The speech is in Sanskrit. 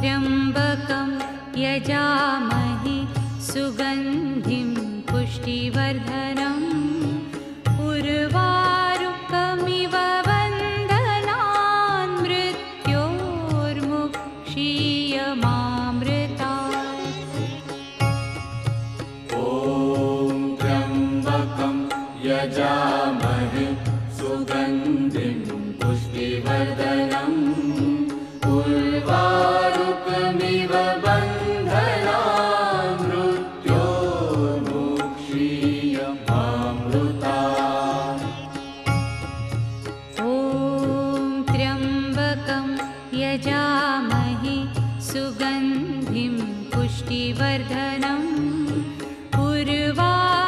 त्र्यम्बकं यजामहे सुगन्धिं पुष्टिवर्धनम् उर्वारुकमिव बन्धनान् मृत्योर्मुक्षीयमामृतात्। ॐ त्र्यम्बकं यजामहे सुगन्धिं पुष्टिवर्धनम् उर्वारुकमिव बन्धनान् मृत्योर्मुक्षीयमामृतात्। ॐ त्र्यम्बकं यजामहे सुगन्धिं पुष्टिवर्धनम् उर्वारुकमिव